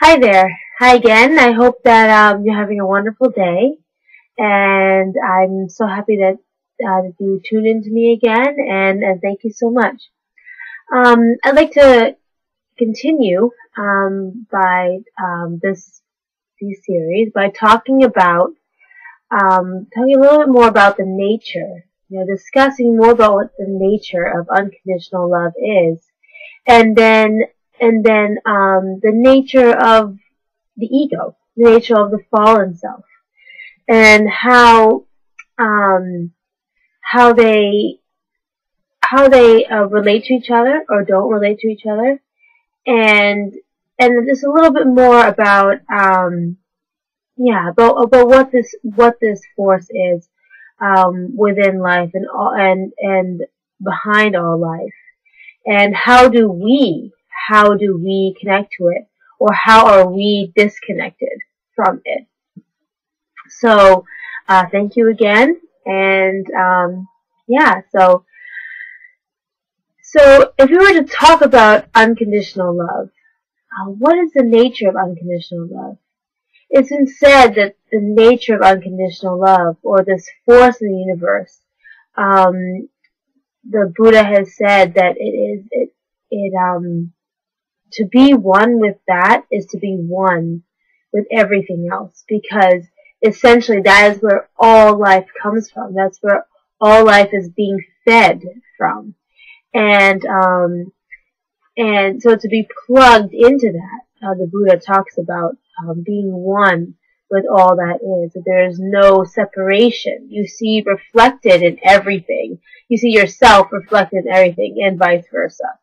Hi there. Hi again. I hope that you're having a wonderful day, and I'm so happy that you tuned in to me again, and thank you so much. I'd like to continue by this series by talking a little bit more about the nature, discussing more about what the nature of unconditional love is, and then the nature of the ego, the nature of the fallen self, and um, how they relate to each other or don't relate to each other, and just a little bit more about about what this force is within life and behind all life, and how do we connect to it, or how are we disconnected from it. So, thank you again, and yeah, so if we were to talk about unconditional love, what is the nature of unconditional love? It's been said that the nature of unconditional love, or this force in the universe, the Buddha has said that to be one with that is to be one with everything else, because essentially that is where all life comes from. That's where all life is being fed from. And so to be plugged into that, the Buddha talks about being one with all that is. That there is no separation. You see reflected in everything. You see yourself reflected in everything, and vice versa.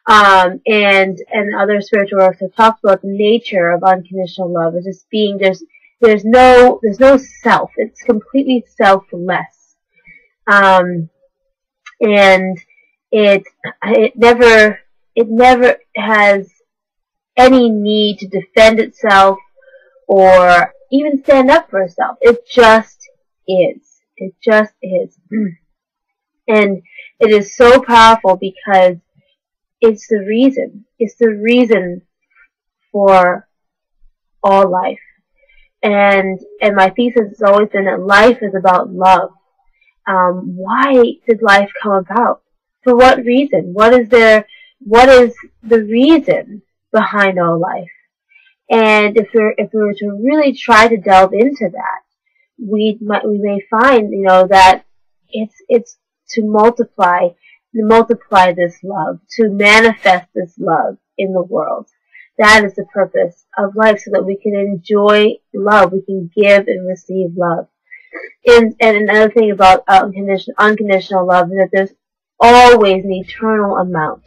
And other spiritual works have talked about the nature of unconditional love as just being there's no self. It's completely selfless. And it never has any need to defend itself or even stand up for itself. It just is. It just is. And it is so powerful because it's the reason. It's the reason for all life. And my thesis has always been that life is about love. Why did life come about? For what reason? What is the reason behind all life? And if we were to really try to delve into that, we may find, that it's to multiply this love, to manifest this love in the world. That is the purpose of life, so that we can enjoy love, we can give and receive love. And another thing about unconditional love is that there's always an eternal amount.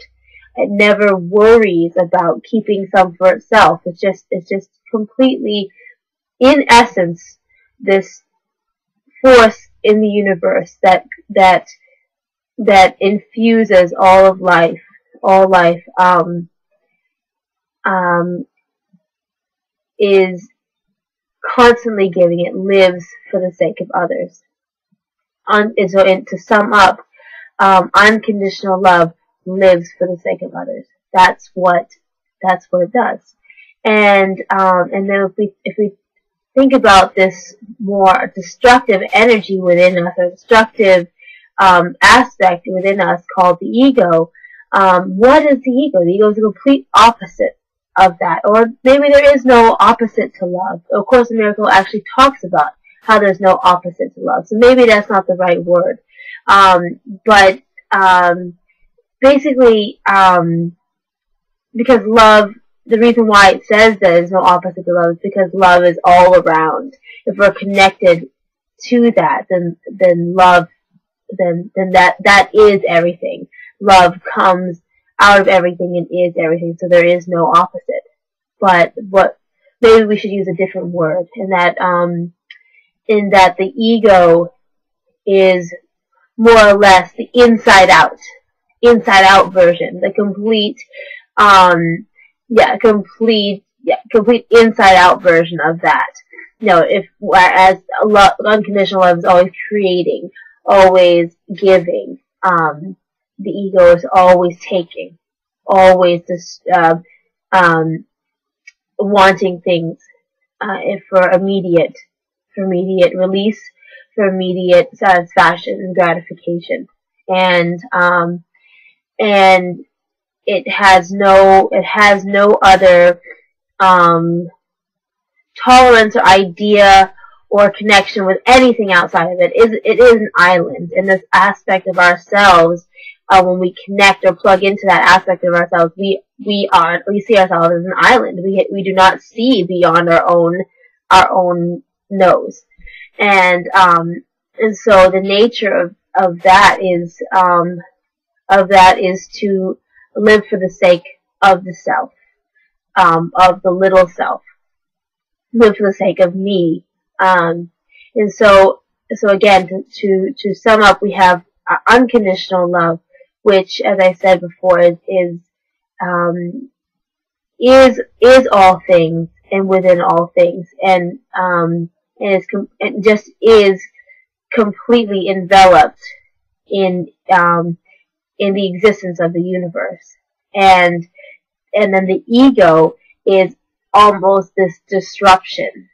It never worries about keeping some for itself. It's just completely, in essence, this force in the universe that infuses all of life. All life is constantly giving. It lives for the sake of others. And to sum up, unconditional love lives for the sake of others. That's what it does. And then if we think about this more destructive energy within us, or destructive aspect within us called the ego, what is the ego? The ego is the complete opposite of that. Or maybe there is no opposite to love. Of Course in Miracles actually talks about how there's no opposite to love. So maybe that's not the right word. But basically, because love, the reason why it says there's no opposite to love is because love is all around. If we're connected to that, then love, then that is everything. Love comes out of everything and is everything, so there is no opposite. But maybe we should use a different word, in that the ego is more or less the inside out version, the complete complete inside out version of that. Whereas unconditional love is always creating, always giving, the ego is always taking, always wanting things for immediate release, for immediate satisfaction and gratification, and it has no other tolerance or idea or connection with anything outside of it. It is an island in this aspect of ourselves. When we connect or plug into that aspect of ourselves, we see ourselves as an island. We do not see beyond our own nose, and so the nature of that is to live for the sake of the self, of the little self, live for the sake of me. And so again, to sum up, we have unconditional love, which, as I said before, is all things and within all things, and it just is completely enveloped in the existence of the universe, and then the ego is almost this disruption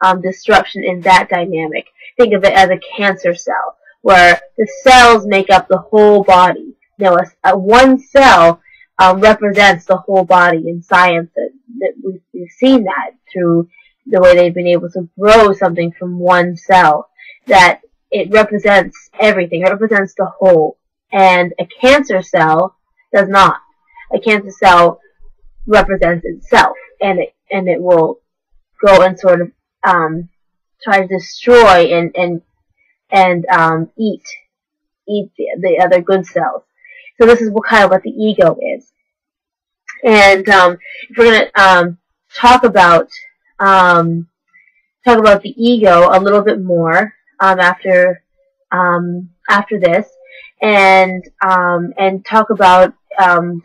in that dynamic. Think of it as a cancer cell, where the cells make up the whole body. One cell represents the whole body in science. That we've seen that through the way they've been able to grow something from one cell, that it represents everything. It represents the whole. And a cancer cell does not. A cancer cell represents itself, and it will go and sort of try to destroy and eat the other good cells. So this is what the ego is. And if we're gonna talk about the ego a little bit more after this, and talk about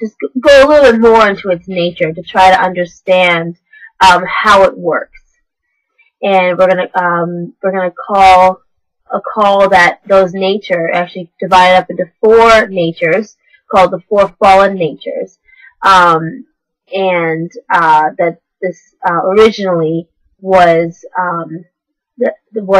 just go a little bit more into its nature to try to understand how it works. And we're gonna call that those nature actually divided up into 4 natures, called the 4 fallen natures, and that this originally was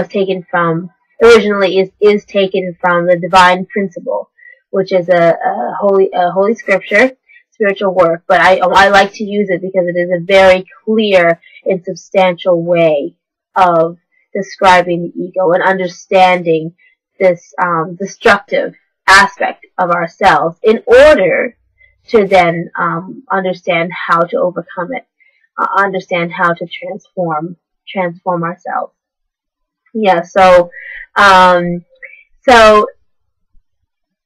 taken from is taken from the divine principle, which is a holy scripture, spiritual work. But I like to use it because it is a very clear and substantial way of describing the ego and understanding this destructive aspect of ourselves, in order to then understand how to overcome it, understand how to transform ourselves. Yeah. So as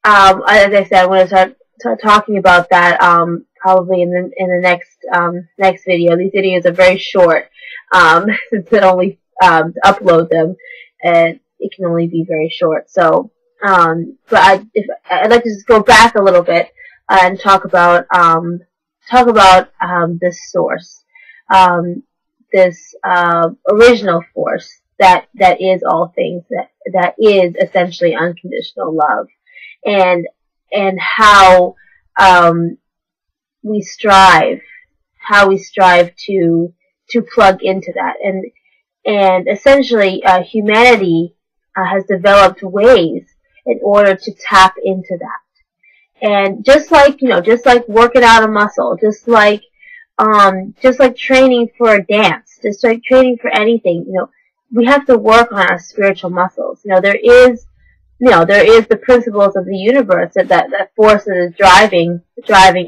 I said, I'm going to start talking about that probably in the next video. These videos are very short, since it only to upload them, and it can only be very short. So, but I'd like to just go back a little bit and talk about this source, this original force that is all things, that is essentially unconditional love, and how we strive to plug into that, and essentially humanity has developed ways in order to tap into that. And just like working out a muscle, just like training for a dance, just like training for anything, we have to work on our spiritual muscles. There is the principles of the universe that forces driving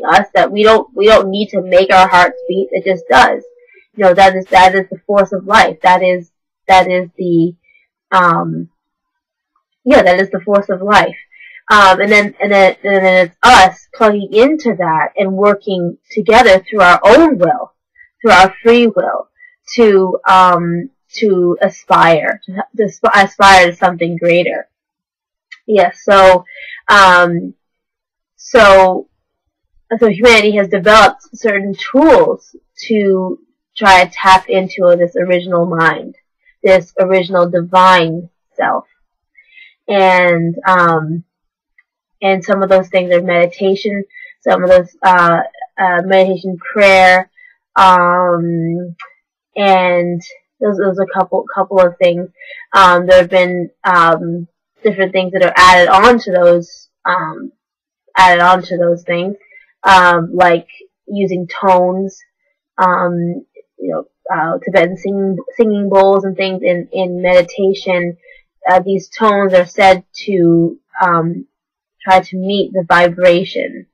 us, that we don't need to make our hearts beat. It just does. That is the force of life. That is the force of life. And then it's us plugging into that and working together through our own will, through our free will, to aspire to something greater. Yes. So humanity has developed certain tools to try to tap into this original mind, this original divine self, and some of those things are meditation, some of those meditation, prayer, And those a couple of things. There have been different things that are added on to those things, like using tones, Tibetan singing bowls and things in meditation. These tones are said to try to meet the vibration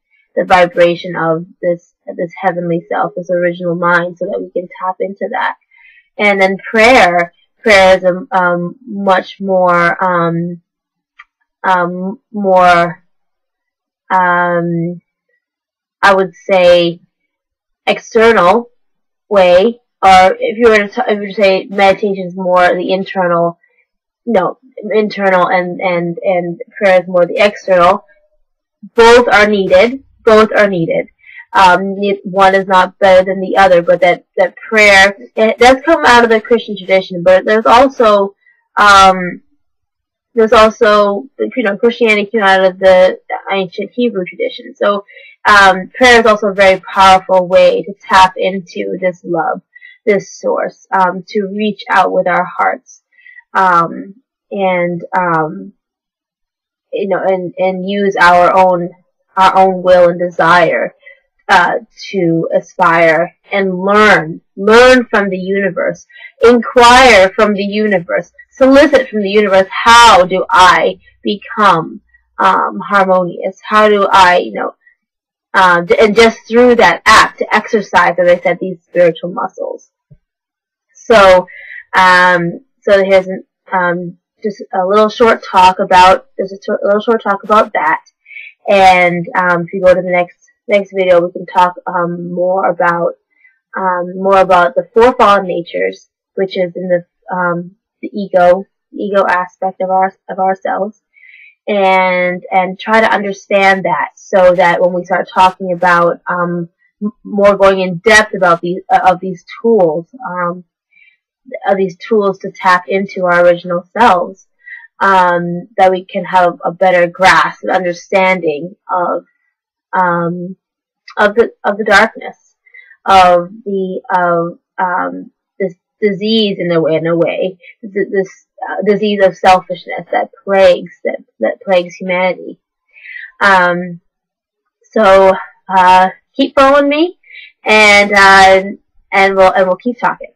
of this heavenly self, this original mind, so that we can tap into that. And then prayer is a much more I would say external way, or if you were to say meditation is more the internal, and prayer is more the external. Both are needed. One is not better than the other, but that prayer, it does come out of the Christian tradition, but there's also Christianity came out of the ancient Hebrew tradition. So prayer is also a very powerful way to tap into this love, this source, to reach out with our hearts, and use our own will and desire to aspire and learn from the universe, inquire from the universe, solicit from the universe. How do I become harmonious? How do I, and just through that act to exercise, as I said, these spiritual muscles. So here's just a little short talk about that. And if you go to the next video, we can talk more about the four fallen natures, which is in the ego aspect of ourselves, and try to understand that, so that when we start talking about more going in depth about these tools to tap into our original selves, that we can have a better grasp and understanding of the darkness, of this disease in a way, this disease of selfishness that plagues humanity. So keep following me, and we'll keep talking.